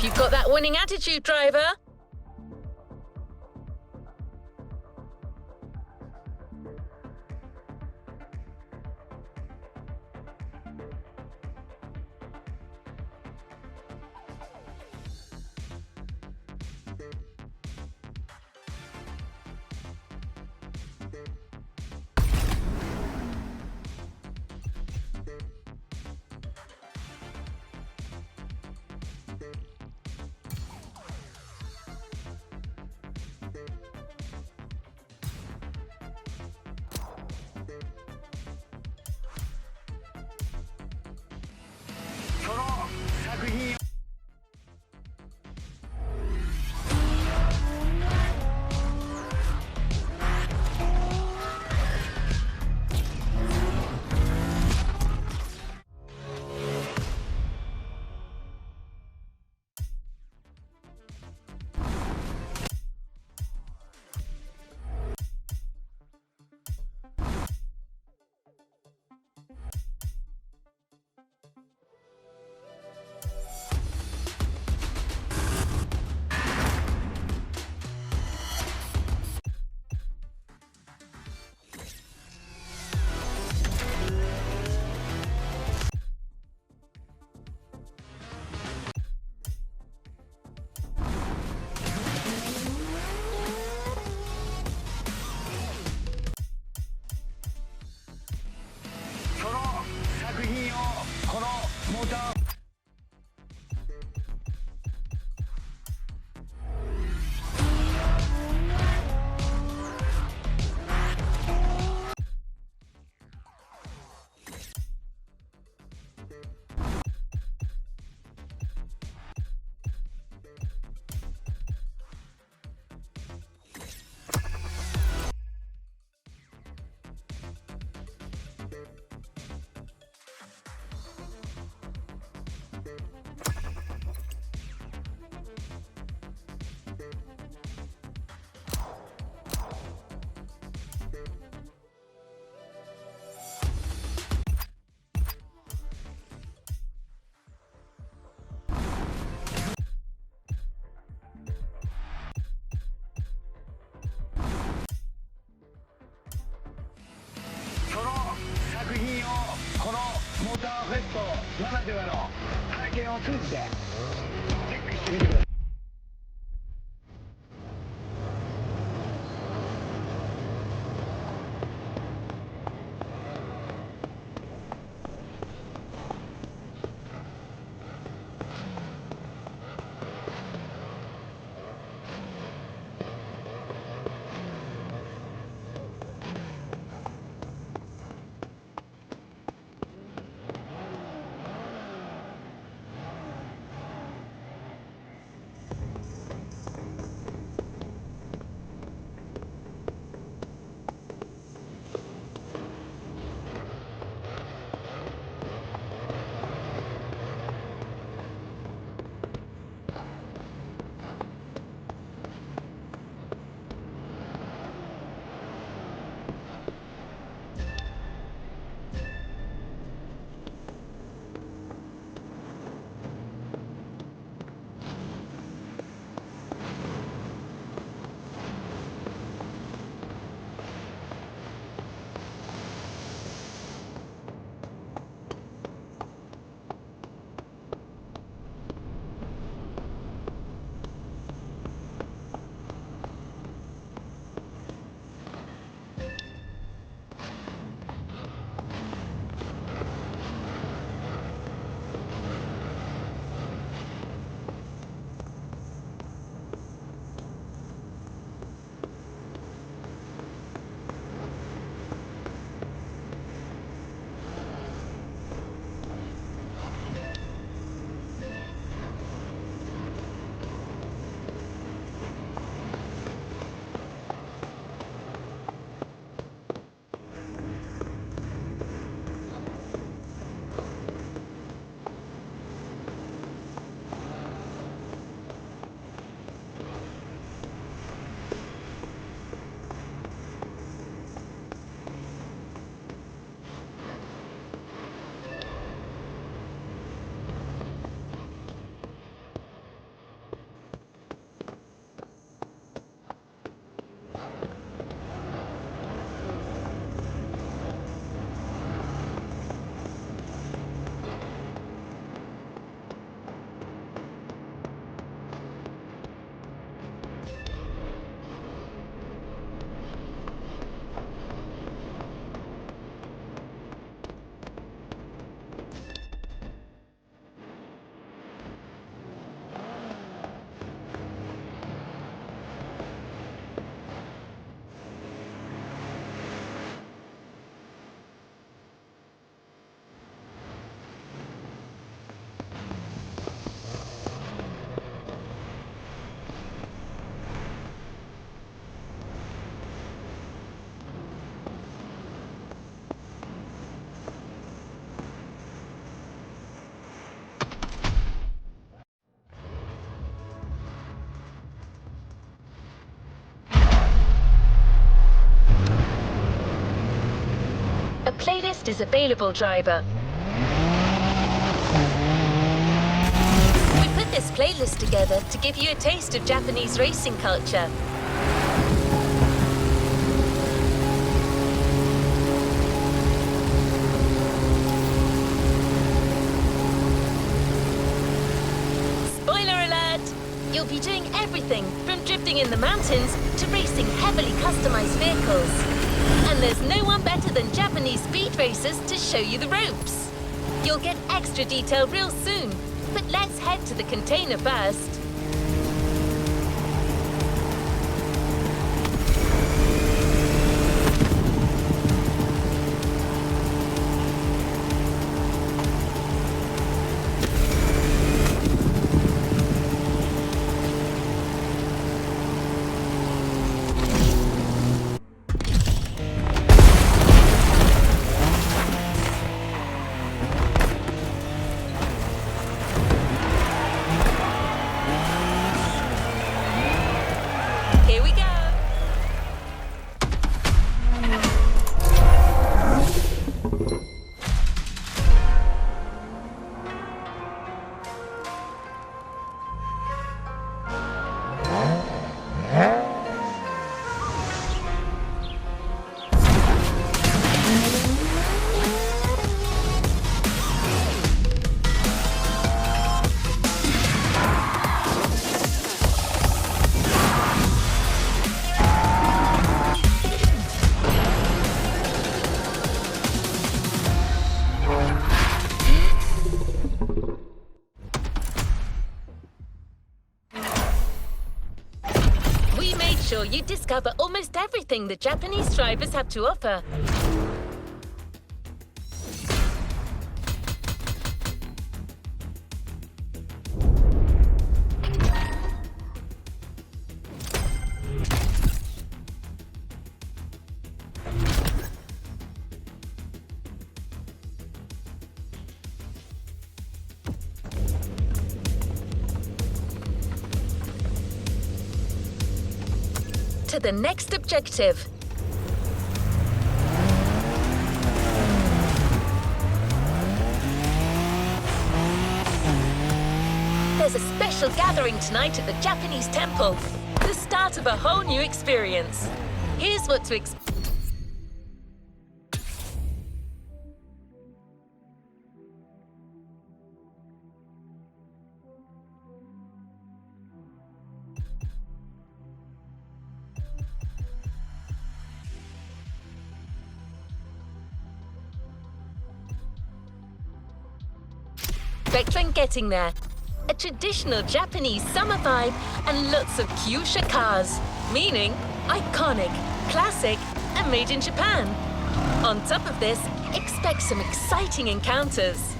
You've got that winning attitude, driver.このモーターフェストならではの体験を通じてチェックしてみてください。playlist is available, driver. We put this playlist together to give you a taste of Japanese racing culture. Spoiler alert! You'll be doing everything from drifting in the mountains to racing heavily customized vehicles. And there's no one better than Japanese speed racers to show you the ropes. You'll get extra detail real soon, but let's head to the container first. Here we go. We made sure you discover almost everything the Japanese drivers have to offer. To the next objective. There's a special gathering tonight at the Japanese temple. The start of a whole new experience. Here's what to expect. When getting there. A traditional Japanese summer vibe and lots of kyusha cars, meaning iconic, classic, and made in Japan. On top of this, expect some exciting encounters.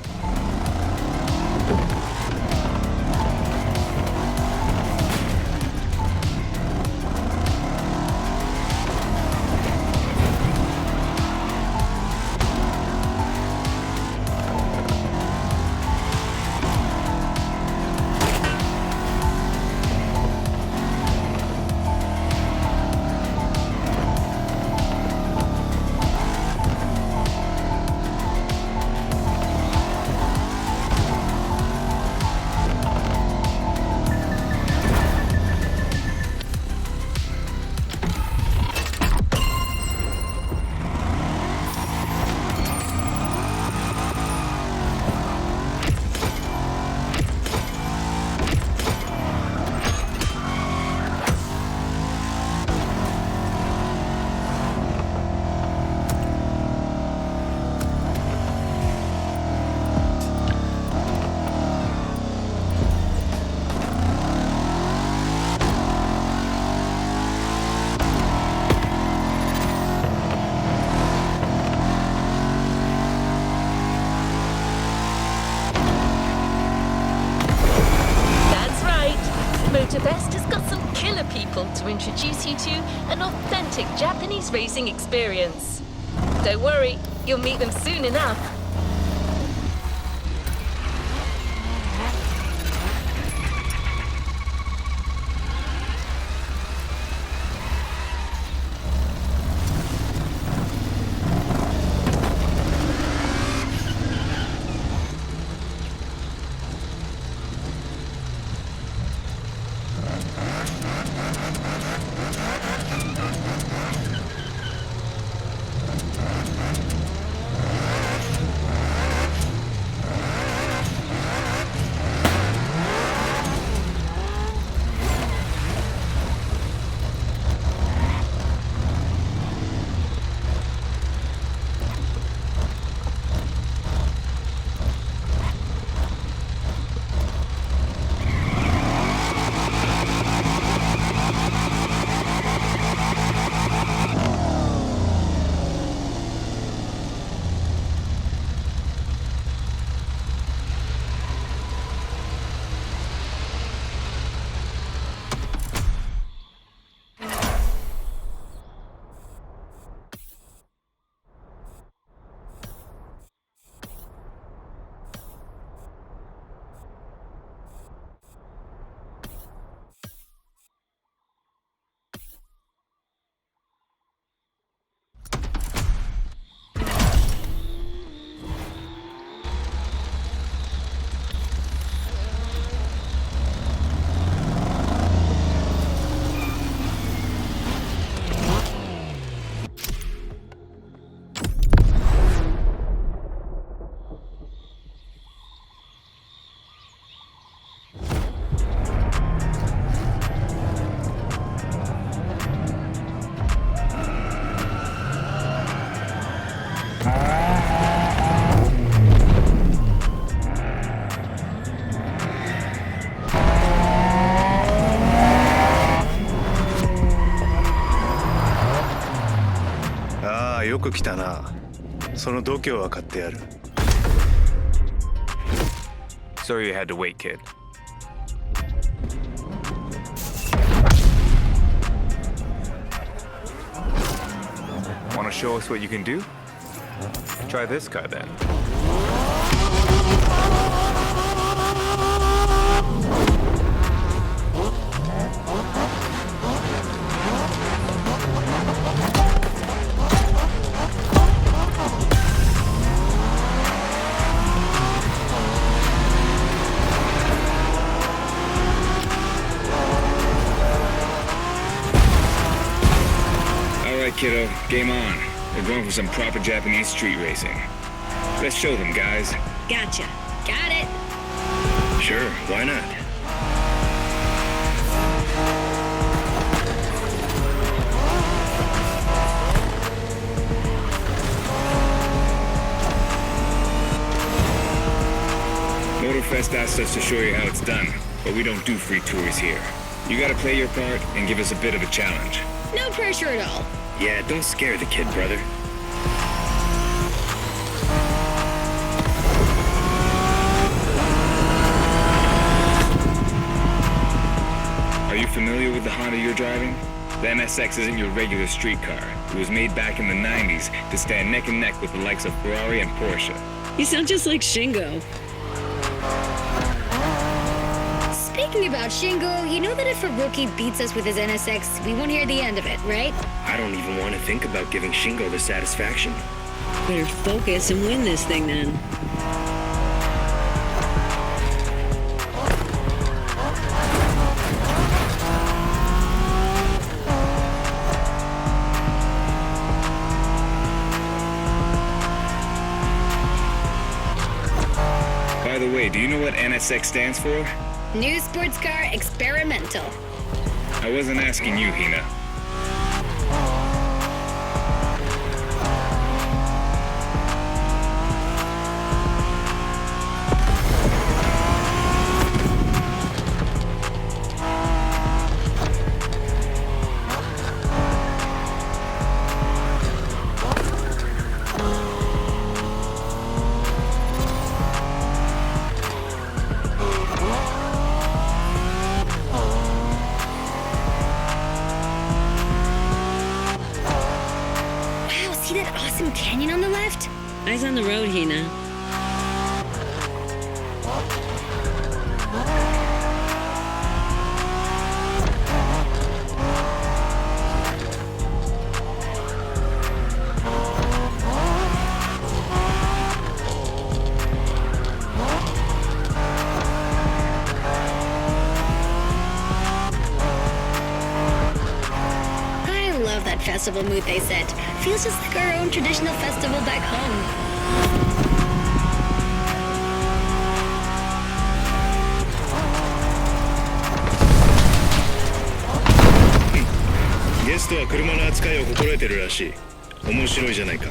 Motorfest has got some killer people to introduce you to an authentic Japanese racing experience. Don't worry, you'll meet them soon enough. く来たな。その度胸は買ってやる。Sorry you had to wait, kid. Want to show us what you can do? Try this car then. Alright, kiddo, game on. We're going for some proper Japanese street racing. Let's show them, guys. Gotcha. Got it. Sure, why not? Motorfest asked us to show you how it's done, but we don't do free tours here. You gotta play your part and give us a bit of a challenge. No pressure at all. Yeah, don't scare the kid, brother. Are you familiar with the Honda you're driving? The NSX isn't your regular street car. It was made back in the 90s to stand neck and neck with the likes of Ferrari and Porsche. You sound just like Shingo. Speaking about Shingo, you know that if a rookie beats us with his NSX, we won't hear the end of it, right? I don't even want to think about giving Shingo the satisfaction. Better focus and win this thing then. By the way, do you know what NSX stands for? New sports car experimental. I wasn't asking you, Hina. See that awesome canyon on the left? Eyes on the road, Hina. Festival mood they set. Feels just like our own traditional festival back home. Guest は車の扱いを心得てるらしい。面白いじゃないか。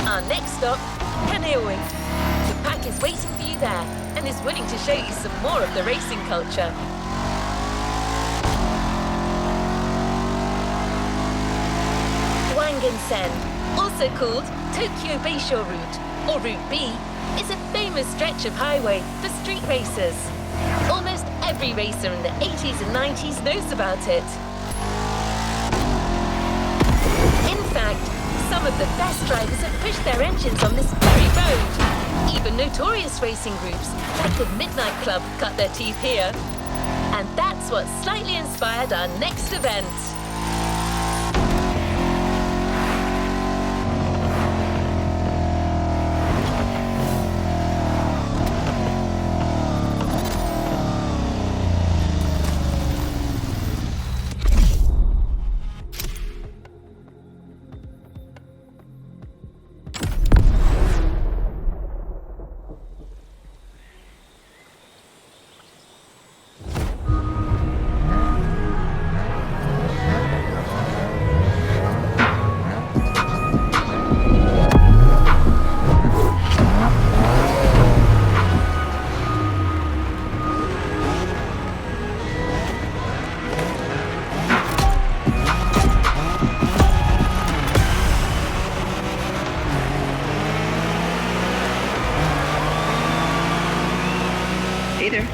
Our next stop, Kaneohe. The pack is waiting for you there and is willing to show you some more of the racing culture. Wangen-sen, also called Tokyo Bayshore Route, or Route B, is a famous stretch of highway for street racers. Almost every racer in the 80s and 90s knows about it. In fact, some Some of the best drivers have pushed their engines on this very road. Even notorious racing groups, like the Midnight Club, cut their teeth here. And that's what slightly inspired our next event. Hey there.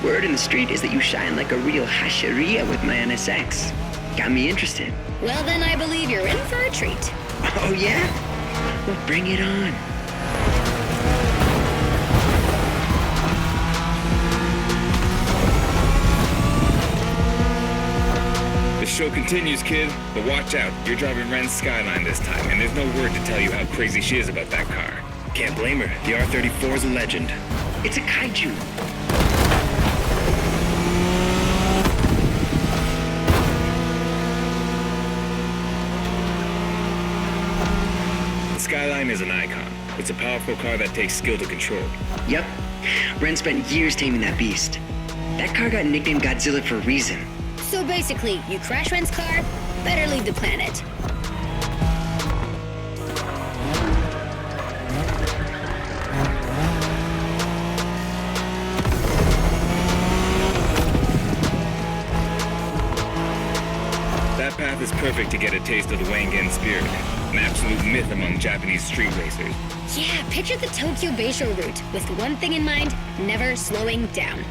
Word in the street is that you shine like a real hasheria with my NSX. Got me interested. Well, then I believe you're in for a treat. Oh, yeah? Well, bring it on. The show continues, kid. But watch out. You're driving Ren's Skyline this time, and there's no word to tell you how crazy she is about that car. Can't blame her. The R34 is a legend. It's a kaiju. The Skyline is an icon. It's a powerful car that takes skill to control. Yep. Ren spent years taming that beast. That car got nicknamed Godzilla for a reason. So basically, you crash Ren's car, better leave the planet. That path is perfect to get a taste of the Wangen spirit, an absolute myth among Japanese street racers. Yeah, picture the Tokyo Bayshore route with one thing in mind, never slowing down.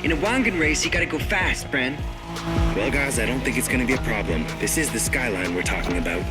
In a Wangen race, you gotta go fast, Bren. Well, guys, I don't think it's gonna be a problem. This is the Skyline we're talking about.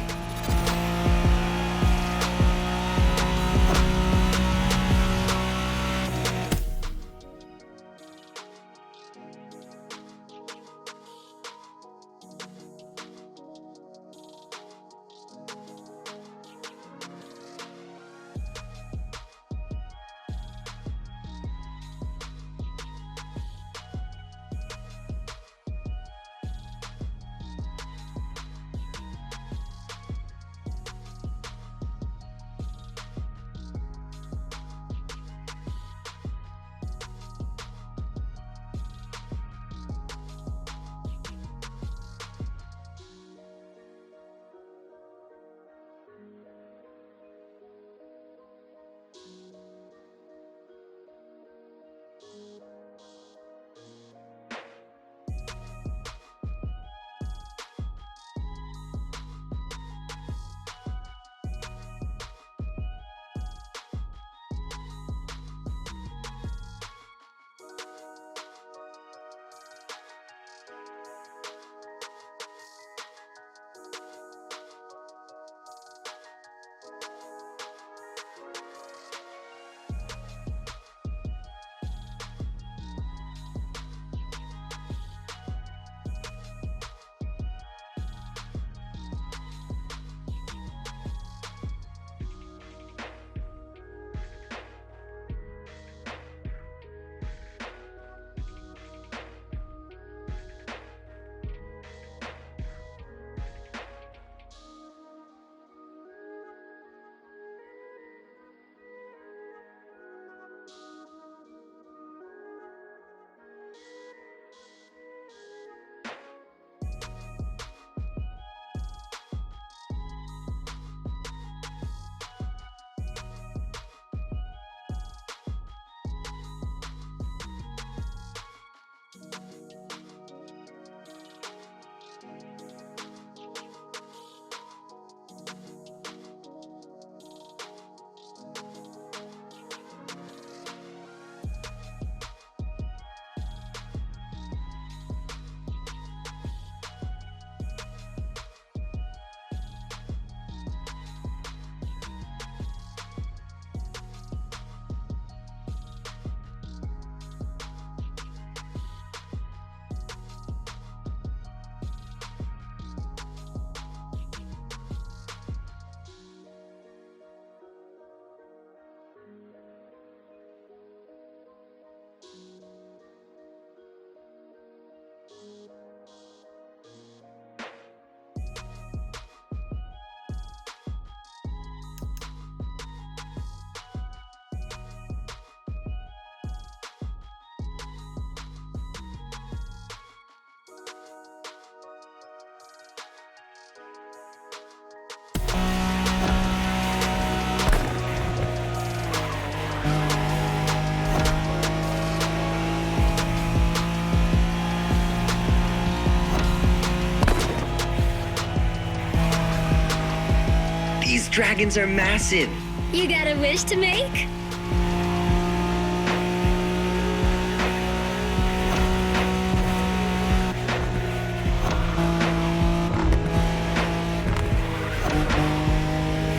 dragons are massive. You got a wish to make?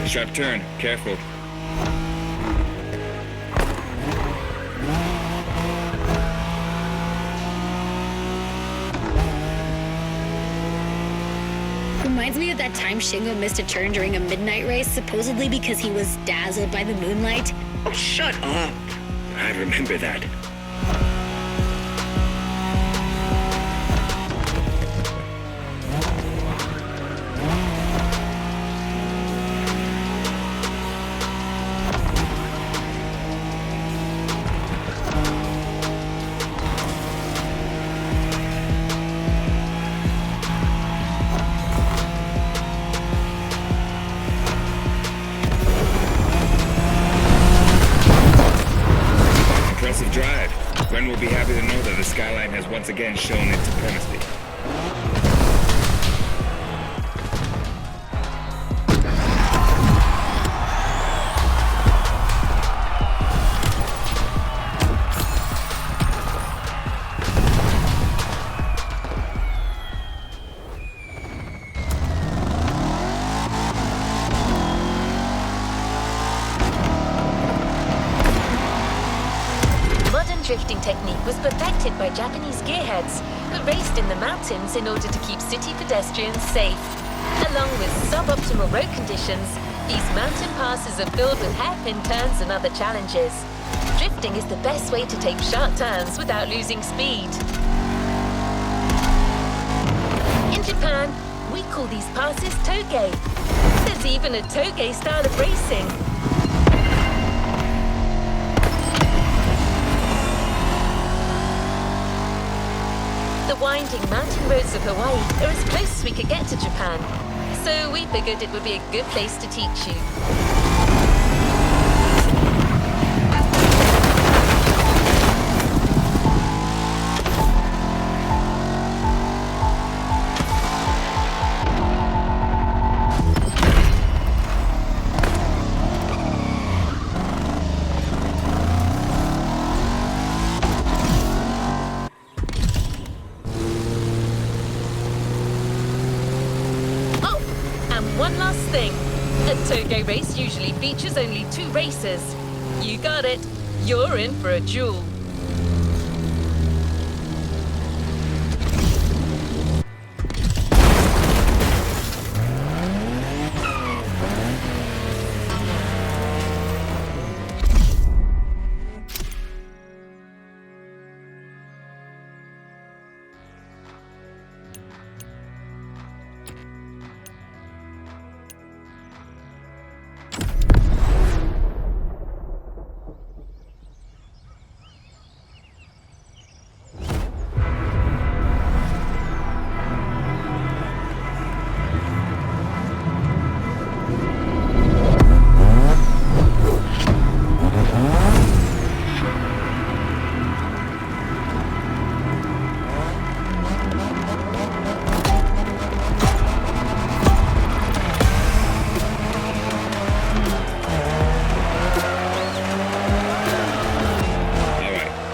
Sharp turn. Careful. Reminds me of that time Shingo missed a turn during a midnight race, supposedly because he was dazzled by the moonlight. Oh, shut up. I remember that. Impressive drive. Gwen will be happy to know that the Skyline has once again shown its supremacy. Modern drifting technique was perfected by Japanese gearheads who raced in the mountains in order to keep city pedestrians safe. Along with suboptimal road conditions, these mountain passes are filled with hairpin turns and other challenges. Drifting is the best way to take sharp turns without losing speed. In Japan, we call these passes toge. There's even a toge style of racing. The winding mountain roads of Hawaii are as close as we could get to Japan, so we figured it would be a good place to teach you. Oh, and one last thing. A toge race usually features only 2 racers. You got it. You're in for a duel.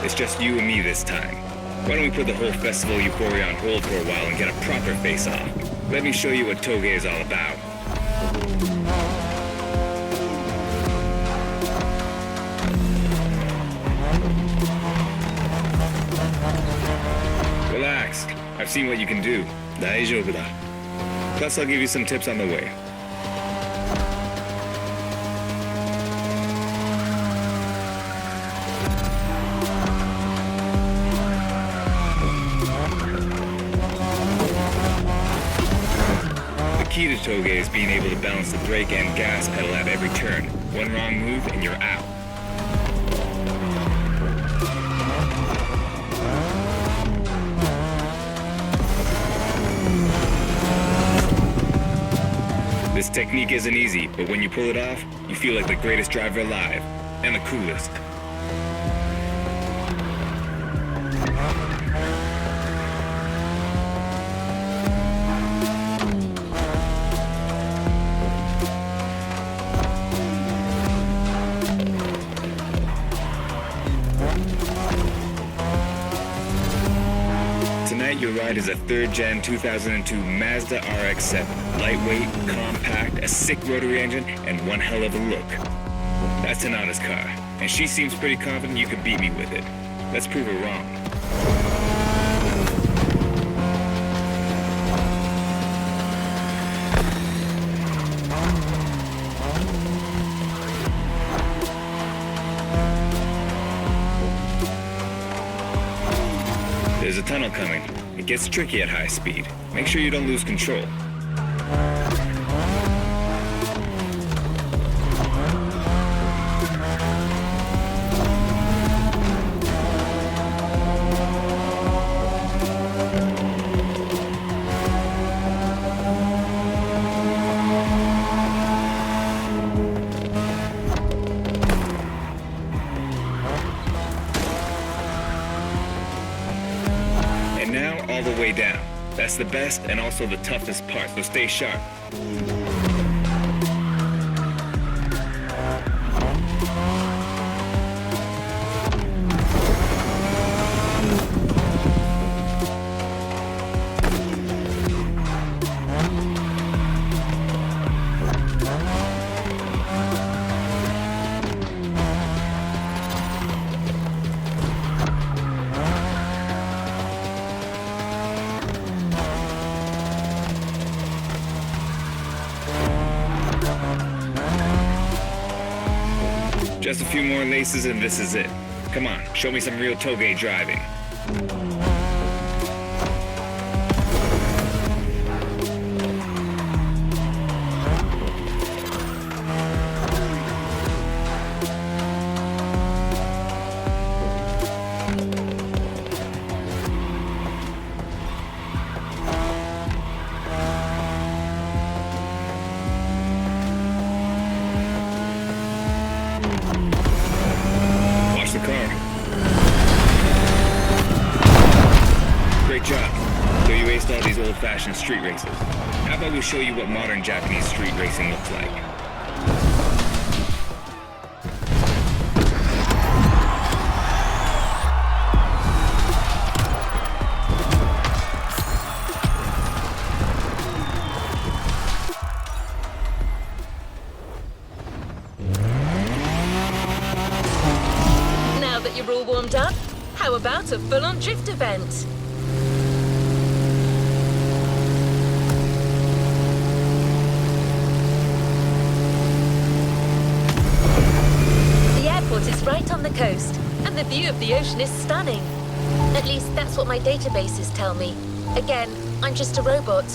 It's just you and me this time. Why don't we put the whole festival euphoria on hold for a while and get a proper face-off? Let me show you what toge is all about. Relax. I've seen what you can do. 大丈夫だ. Plus, I'll give you some tips on the way. The key to toge is being able to balance the brake and gas pedal at every turn. One wrong move and you're out. This technique isn't easy, but when you pull it off, you feel like the greatest driver alive, and the coolest. Tonight, your ride is a third-gen 2002 Mazda RX-7. Lightweight, compact, a sick rotary engine, and one hell of a look. That's Tanada's car, and she seems pretty confident you could beat me with it. Let's prove her wrong. There's a tunnel coming. It gets tricky at high speed. Make sure you don't lose control. And now, all the way down. That's the best and also the toughest part, so stay sharp. Just a few more laces and this is it. Come on, show me some real toge driving. Watch the car. Great job. So you aced all these old-fashioned street races. How about we show you what modern Japanese street racing looks like? Now that you're all warmed up, how about a full-on drift event? The airport is right on the coast, and the view of the ocean is stunning. At least that's what my databases tell me. Again, I'm just a robot.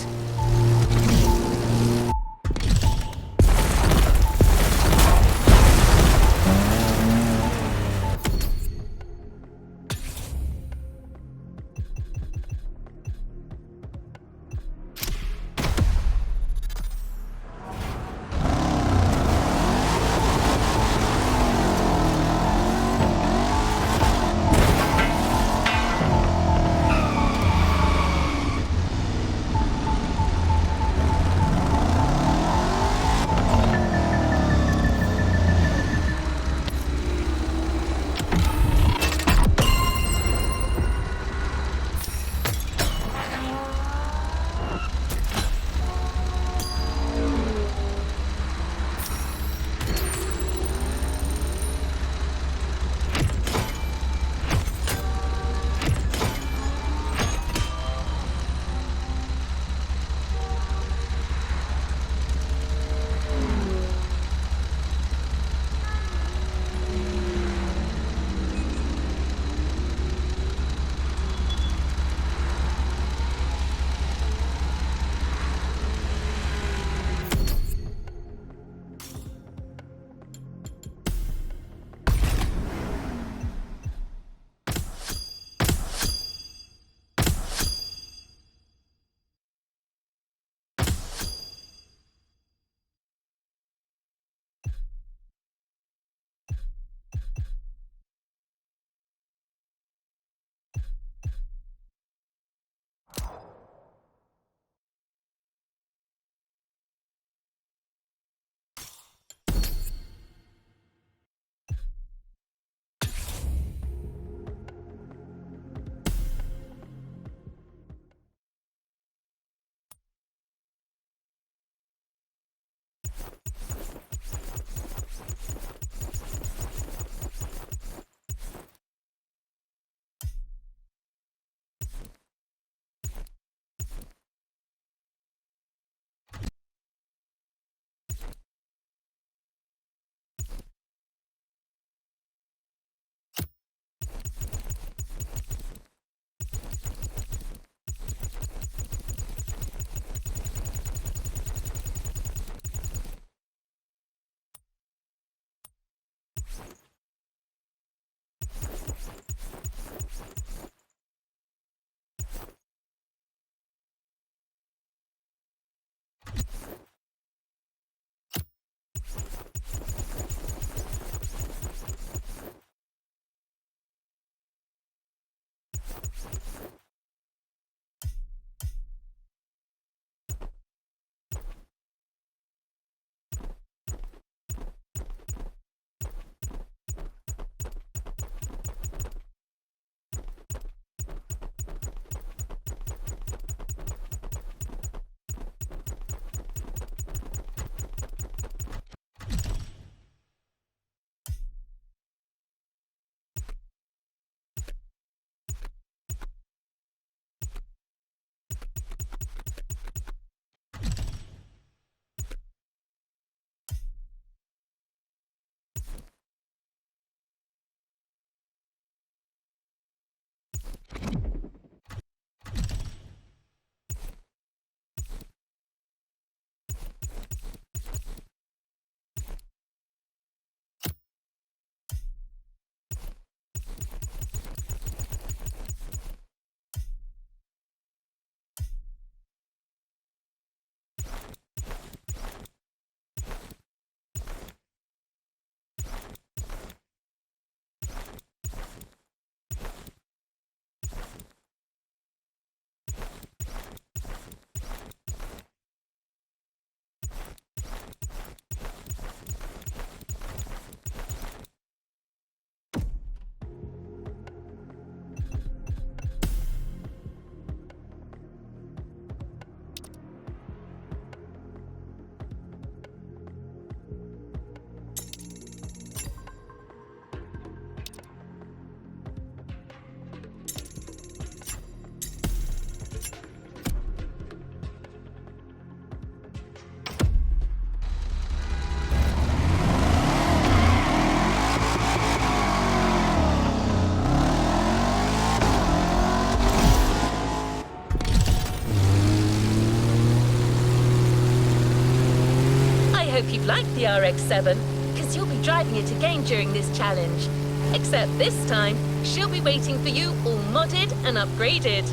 Hope you've liked the RX-7, because you'll be driving it again during this challenge. Except this time, she'll be waiting for you all modded and upgraded.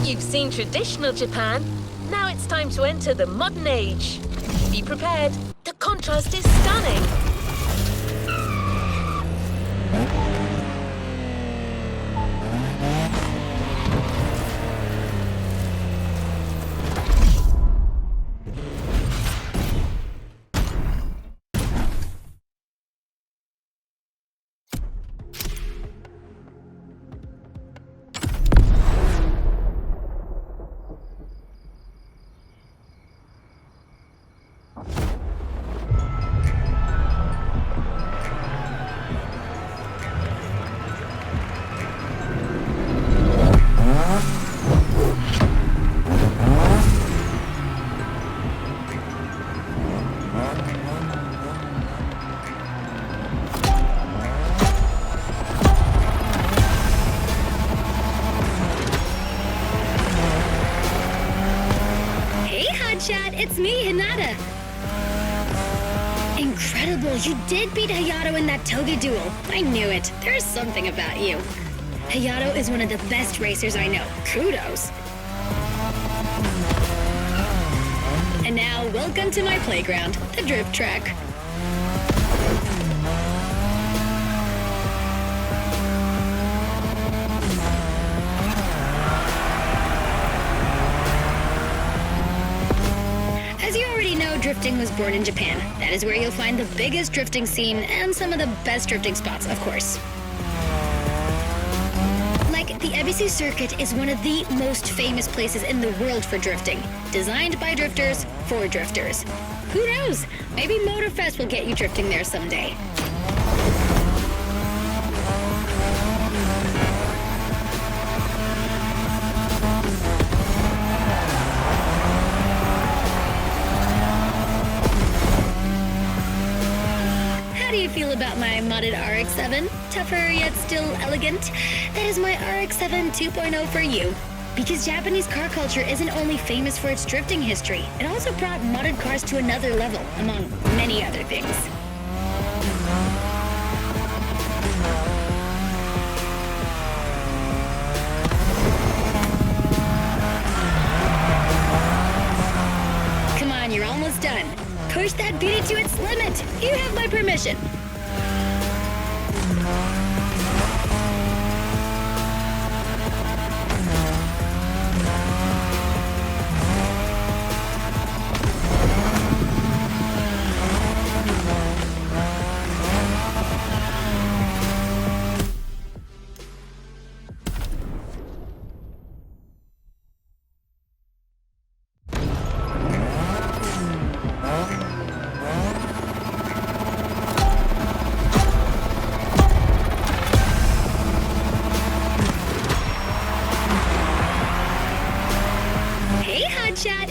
You've seen traditional Japan, now it's time to enter the modern age. Be prepared, the contrast is stunning. It's me, Hinata. Incredible, you did beat Hayato in that Toge duel. I knew it. There's something about you. Hayato is one of the best racers I know. Kudos. And now, welcome to my playground, the drift track. Drifting was born in Japan. That is where you'll find the biggest drifting scene and some of the best drifting spots, of course. Like, the Ebisu Circuit is one of the most famous places in the world for drifting. Designed by drifters, for drifters. Who knows? Maybe Motorfest will get you drifting there someday. How do you feel about my modded RX-7? Tougher yet still elegant? That is my RX-7 2.0 for you. Because Japanese car culture isn't only famous for its drifting history, it also brought modded cars to another level, among many other things. Come on, you're almost done. Push that beauty to its limit. You have my permission.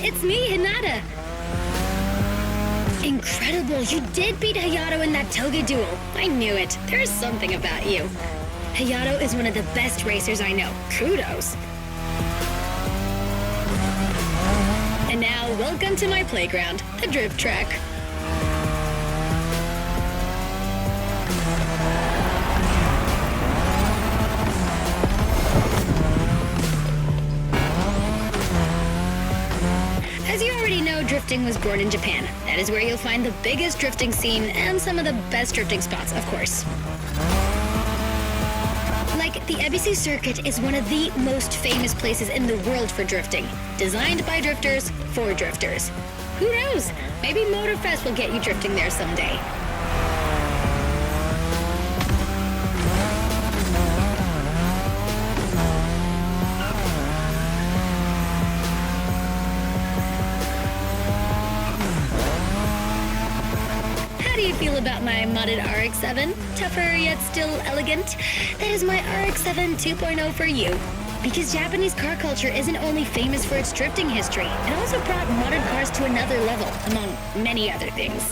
It's me, Hinata. Incredible, you did beat Hayato in that Toge duel. I knew it. There's something about you. Hayato is one of the best racers I know. Kudos. And now, welcome to my playground, the drift track. As you already know, drifting was born in Japan. That is where you'll find the biggest drifting scene and some of the best drifting spots, of course. Like, the Ebisu Circuit is one of the most famous places in the world for drifting. Designed by drifters, for drifters. Who knows? Maybe Motorfest will get you drifting there someday. How do you feel about my modded RX-7? Tougher yet still elegant? That is my RX-7 2.0 for you. Because Japanese car culture isn't only famous for its drifting history, it also brought modded cars to another level, among many other things.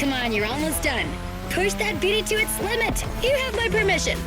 Come on, you're almost done. Push that beauty to its limit. You have my permission.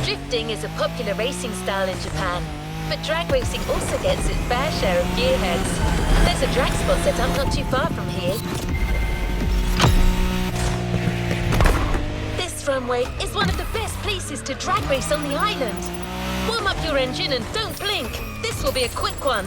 Drifting is a popular racing style in Japan, but drag racing also gets its fair share of gearheads. There's a drag spot set up not too far from here. This runway is one of the best places to drag race on the island. Warm up your engine and don't blink. This will be a quick one.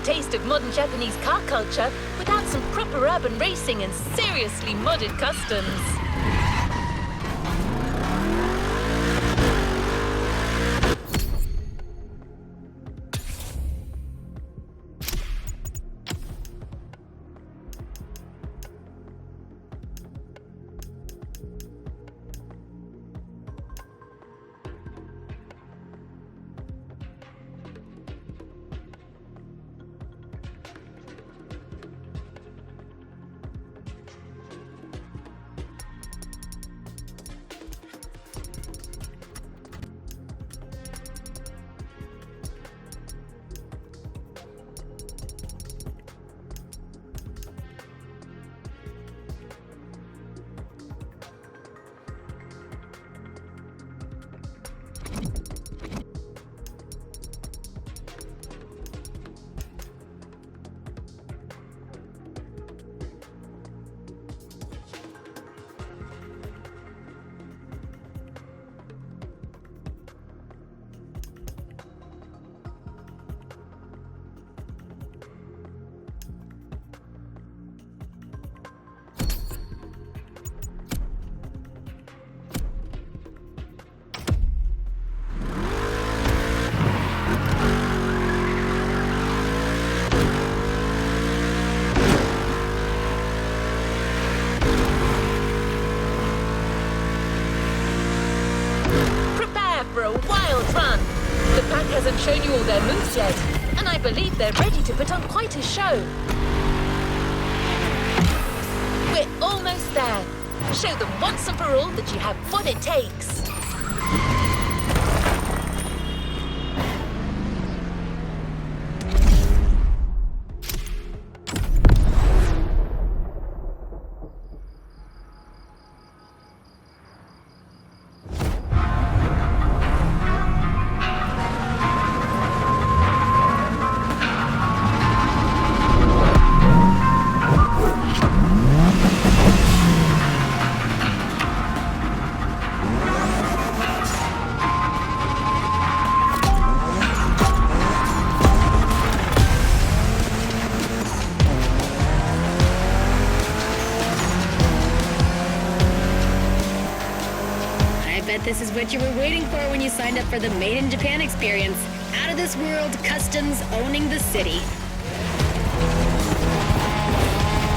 taste of modern Japanese car culture without some proper urban racing and seriously modded customs. Hasn't shown you all their moves yet, and I believe they're ready to put on quite a show. We're almost there. Show them once and for all that you have what it takes. This is what you were waiting for when you signed up for the Made in Japan experience. Out of this world customs owning the city.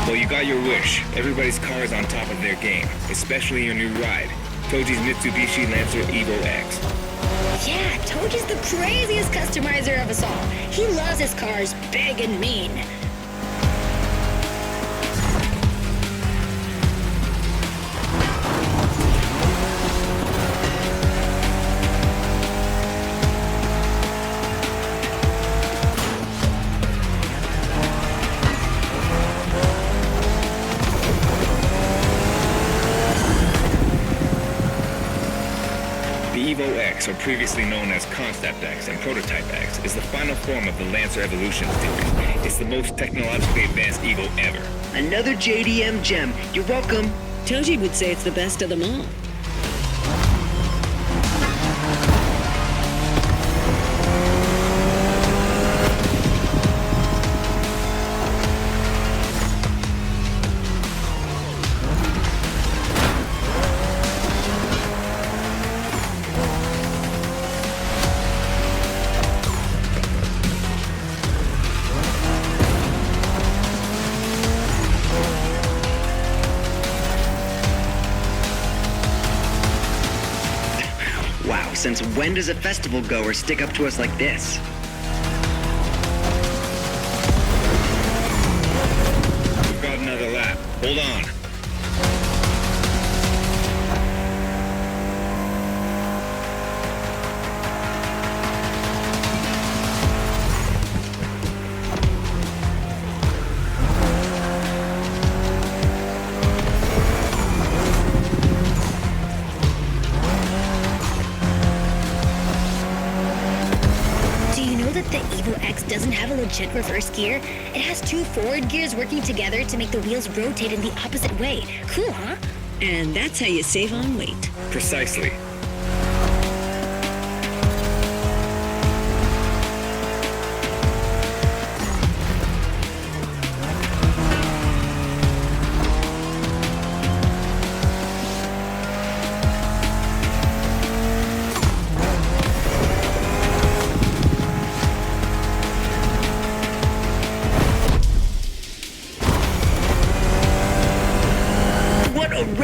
Well, you got your wish. Everybody's car is on top of their game, especially your new ride, Toji's Mitsubishi Lancer Evo X. Yeah, Toji's the craziest customizer of us all. He loves his cars big and mean. Evo X, or previously known as Concept X and Prototype X, is the final form of the Lancer evolution theory. It's the most technologically advanced Evo ever. Another JDM gem. You're welcome. Toji would say it's the best of them all. Since when does a festival goer stick up to us like this? We've got another lap. Hold on. Doesn't have a legit reverse gear. It has two forward gears working together to make the wheels rotate in the opposite way. Cool, huh? And that's how you save on weight. Precisely.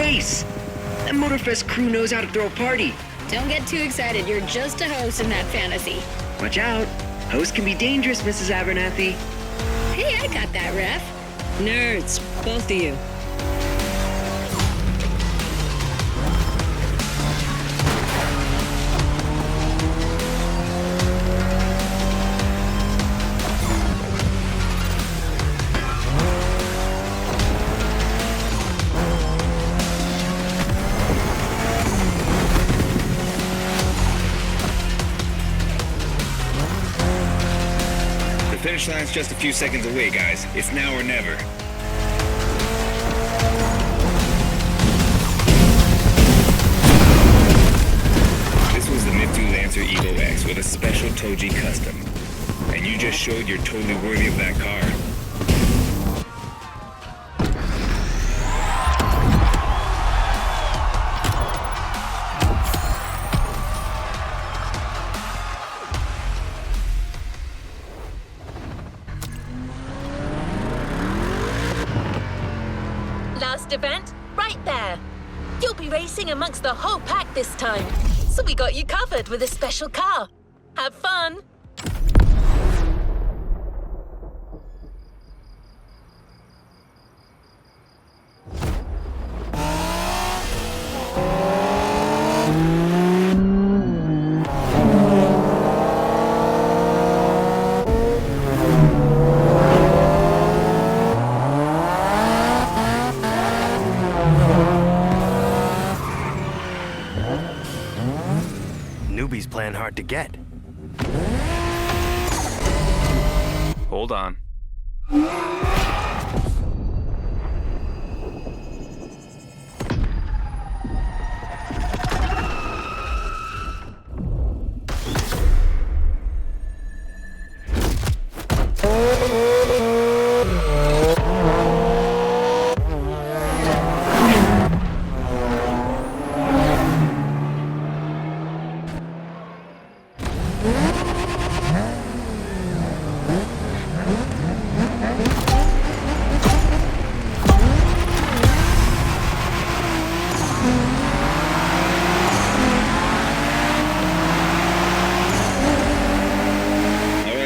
race. That Motorfest crew knows how to throw a party. Don't get too excited. You're just a host in that fantasy. Watch out. Hosts can be dangerous, Mrs. Abernathy. Hey, I got that, Ref. Nerds, both of you. The finish line's just a few seconds away, guys. It's now or never. This was the Mitsu Lancer Evo X with a special Toji custom. And you just showed you're totally worthy of that car. Last event, right there. You'll be racing amongst the whole pack this time. So we got you covered with a special car. Have fun. Newbie's playing hard to get. Hold on.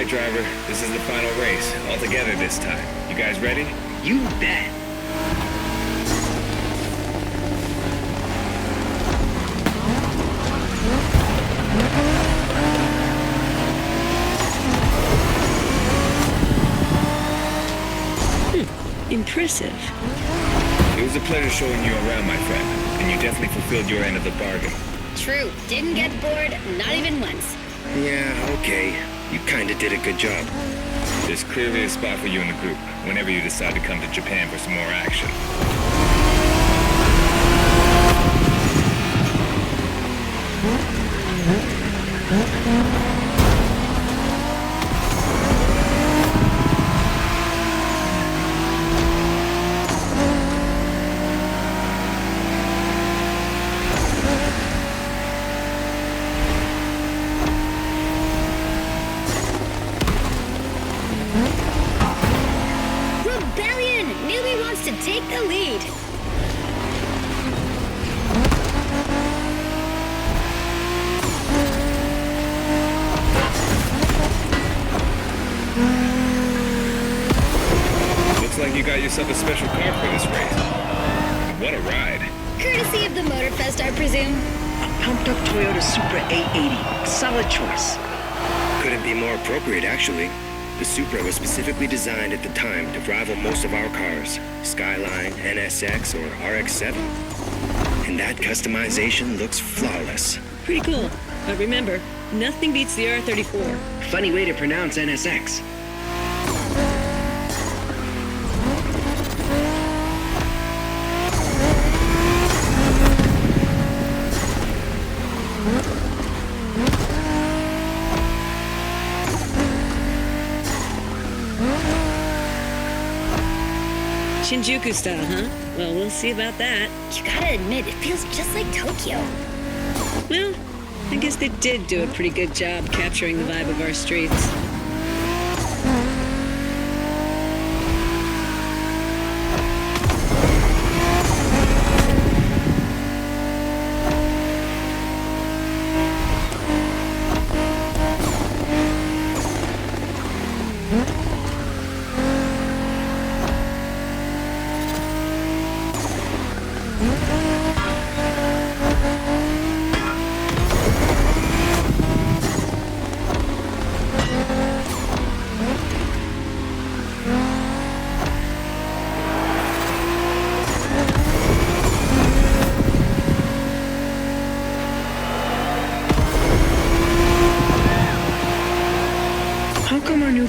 Driver, this is the final race, all together this time. You guys ready? You bet. Impressive. It was a pleasure showing you around, my friend, and you definitely fulfilled your end of the bargain. True. Didn't get bored, not even once. Yeah, okay. You kinda did a good job. There's clearly a spot for you in the group, whenever you decide to come to Japan for some more action. Rebellion! Newbie wants to take the lead. Looks like you got yourself a special car for this race. What a ride. Courtesy of the Motorfest, I presume. A pumped-up Toyota Supra 880. Solid choice. Couldn't be more appropriate, actually. The Supra was specifically designed at the time to rival most of our cars, Skyline, NSX, or RX-7. And that customization looks flawless. Pretty cool. But remember, nothing beats the R34. Funny way to pronounce NSX. Shinjuku style, huh? Well, we'll see about that. You gotta admit, it feels just like Tokyo. Well, I guess they did do a pretty good job capturing the vibe of our streets.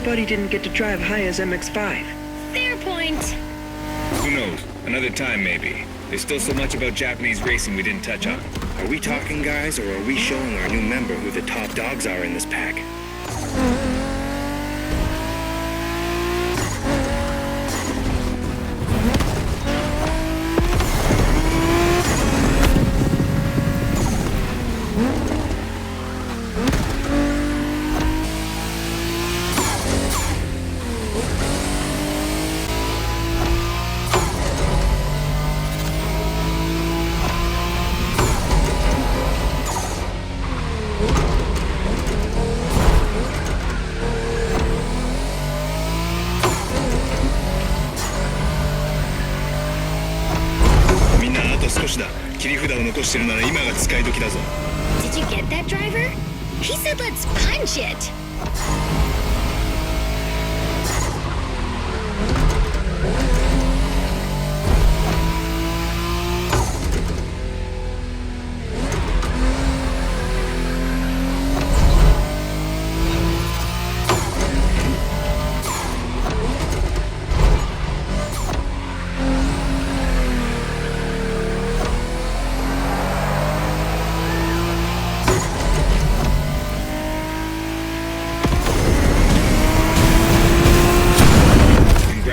Buddy didn't get to drive high as MX-5? Fair point. Who knows? Another time, maybe. There's still so much about Japanese racing we didn't touch on. Are we talking, guys, or are we showing our new member who the top dogs are in this pack? Did you get that, driver? He said let's punch it.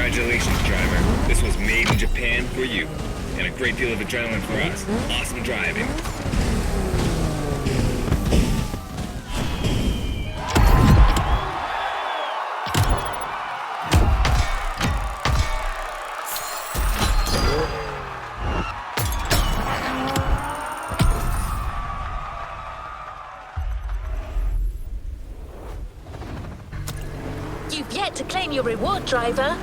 Congratulations, driver. This was made in Japan for you. And a great deal of adrenaline for us. Awesome driving. You've yet to claim your reward, driver.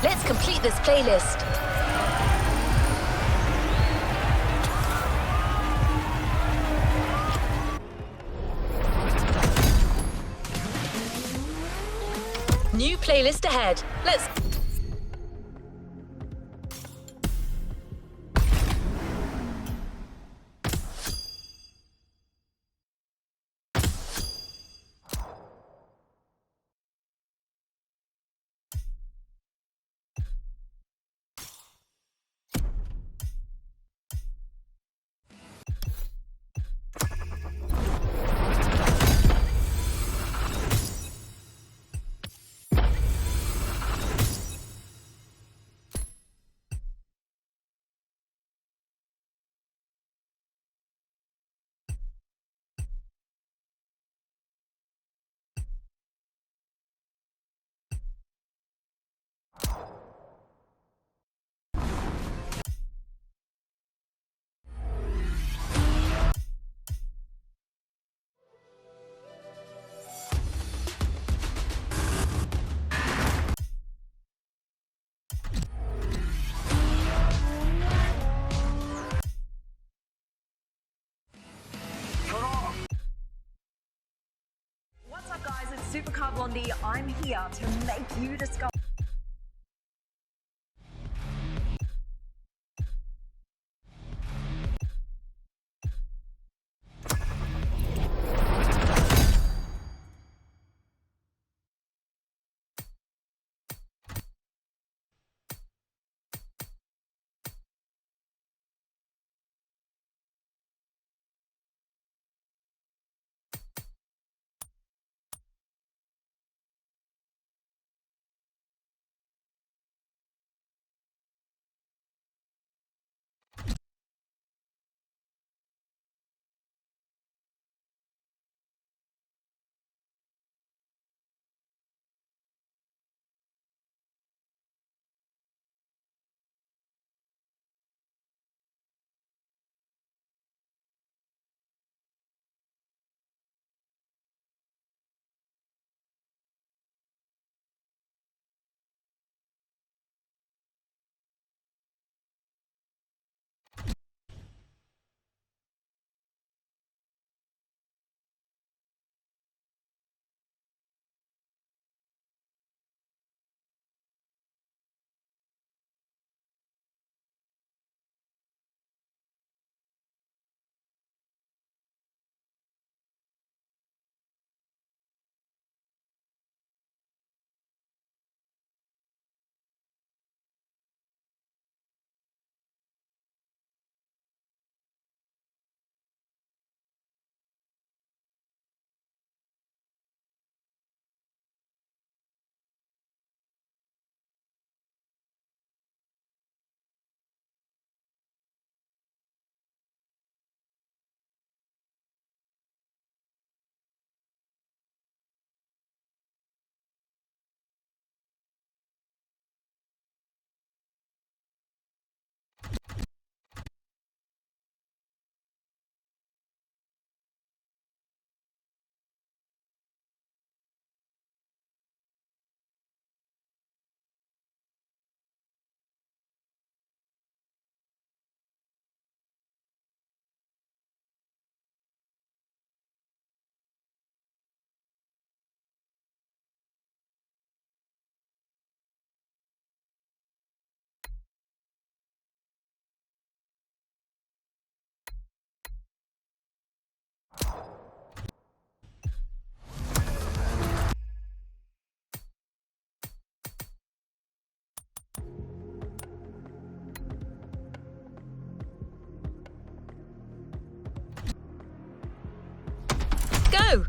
Let's complete this playlist. New playlist ahead. Let's What's up, guys? It's Supercar Blondie. I'm here to make you discover go.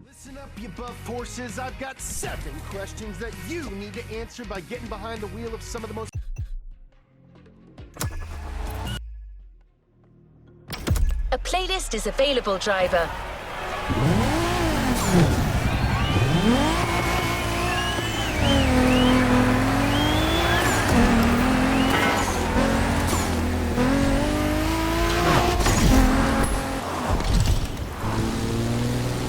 Listen up, you buff horses. I've got 7 questions that you need to answer by getting behind the wheel of some of the most... A playlist is available, driver.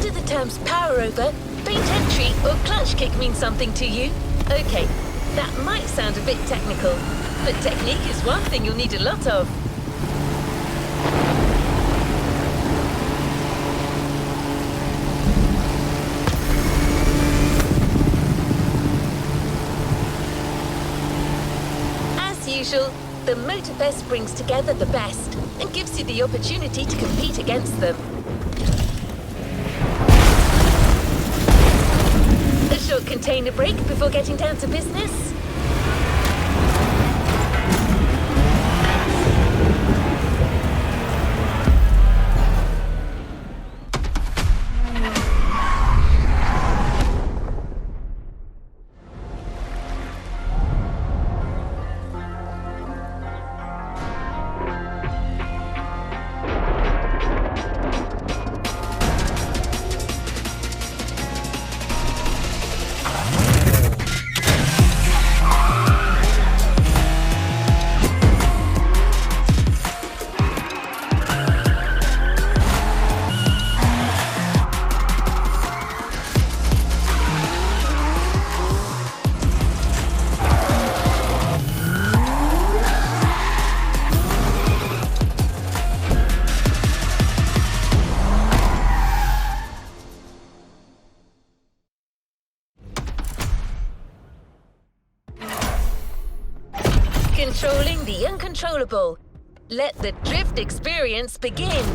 Do the terms power over, faint entry, or clutch kick mean something to you? Okay, that might sound a bit technical, but technique is one thing you'll need a lot of. The Motorfest brings together the best and gives you the opportunity to compete against them. A short container break before getting down to business. Controlling the uncontrollable. Let the drift experience begin.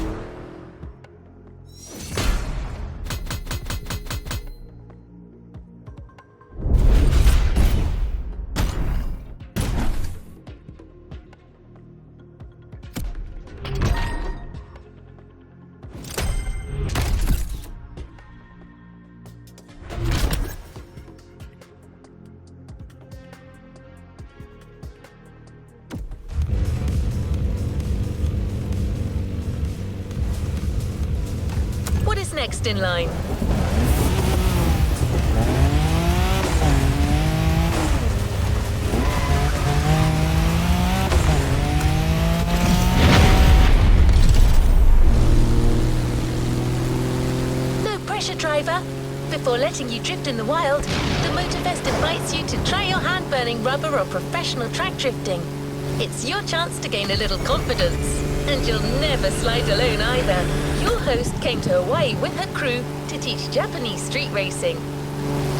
Next in line. No pressure, driver. Before letting you drift in the wild, the Motorfest invites you to try your hand-burning rubber or professional track drifting. It's your chance to gain a little confidence. And you'll never slide alone either. Your host came to Hawaii with her crew to teach Japanese street racing.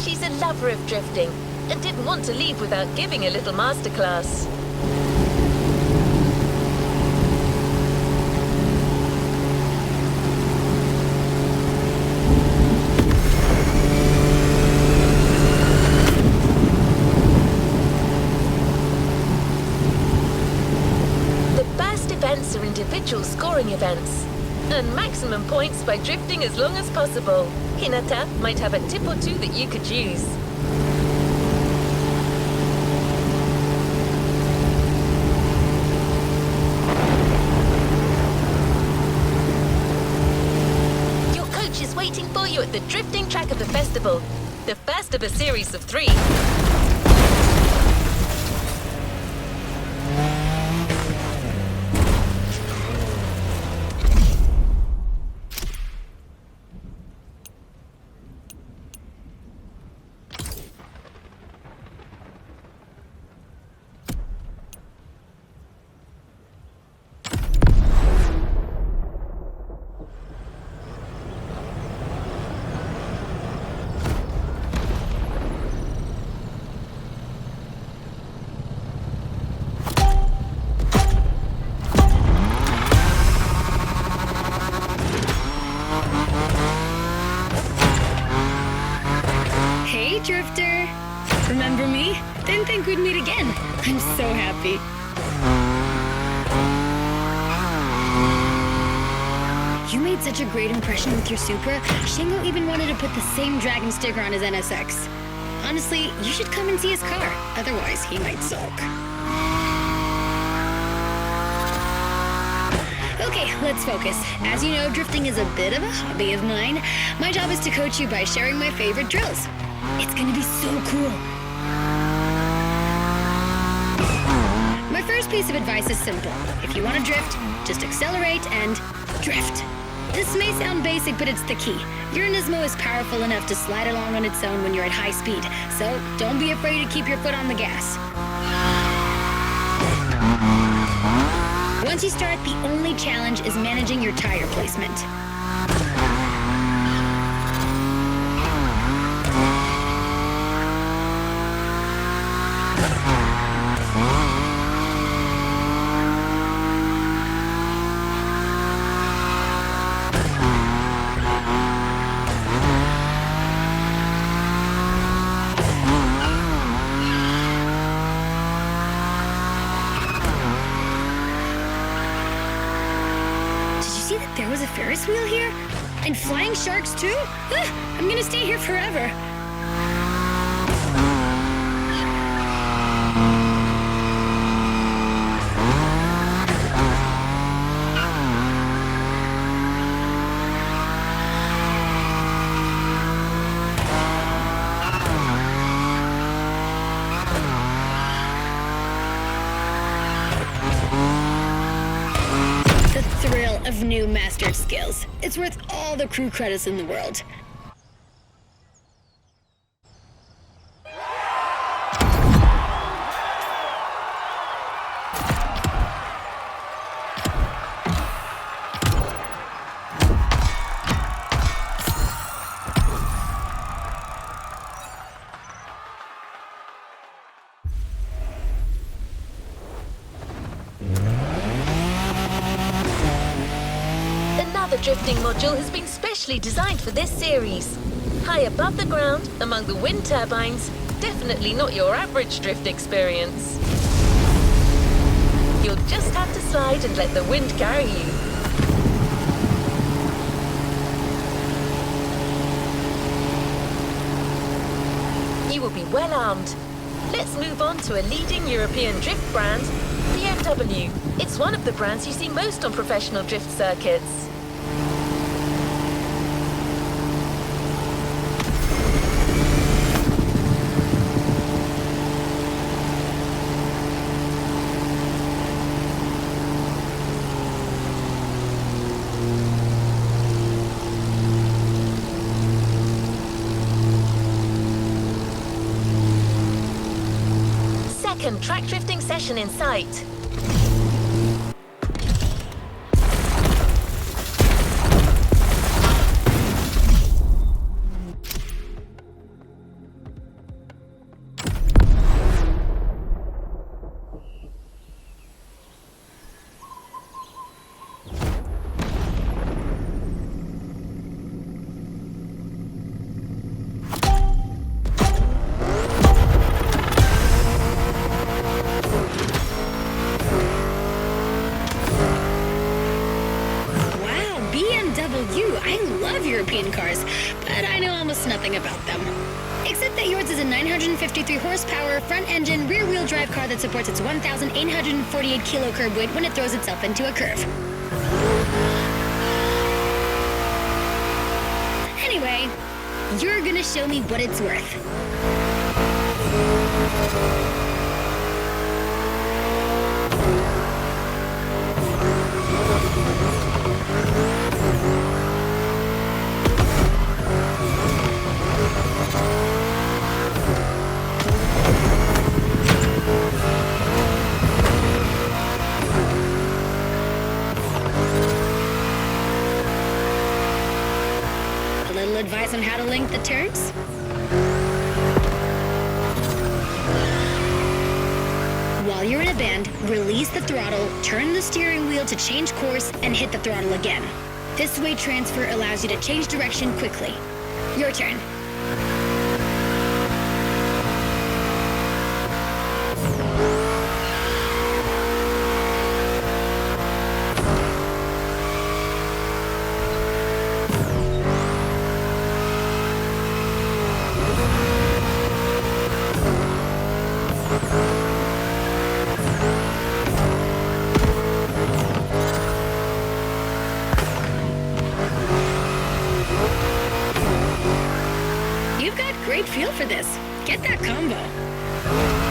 She's a lover of drifting and didn't want to leave without giving a little masterclass. Events are individual scoring events. Earn maximum points by drifting as long as possible. Hinata might have a tip or two that you could use. Your coach is waiting for you at the drifting track of the festival. The first of a series of 3. think we'd meet again. I'm so happy. You made such a great impression with your Supra, Shingo even wanted to put the same dragon sticker on his NSX. Honestly, you should come and see his car. Otherwise, he might sulk. Okay, let's focus. As you know, drifting is a bit of a hobby of mine. My job is to coach you by sharing my favorite drills. It's gonna be so cool. My first piece of advice is simple. If you want to drift, just accelerate and drift. This may sound basic, but it's the key. Your Nismo is powerful enough to slide along on its own when you're at high speed, so don't be afraid to keep your foot on the gas. Once you start, the only challenge is managing your tire placement. There was a Ferris wheel here? And flying sharks too? I'm gonna stay here forever. Of new mastered skills. It's worth all the crew credits in the world. The drifting module has been specially designed for this series. High above the ground, among the wind turbines, definitely not your average drift experience. You'll just have to slide and let the wind carry you. You will be well armed. Let's move on to a leading European drift brand, BMW. It's one of the brands you see most on professional drift circuits. Second track drifting session in sight. European cars, but I know almost nothing about them. Except that yours is a 953 horsepower, front-engine, rear-wheel drive car that supports its 1,848 kilo curb weight when it throws itself into a curve. Anyway, you're gonna show me what it's worth. Advice on how to link the turns? While you're in a bend, release the throttle, turn the steering wheel to change course, and hit the throttle again. This weight transfer allows you to change direction quickly. Your turn. great feel for this. Get that combo.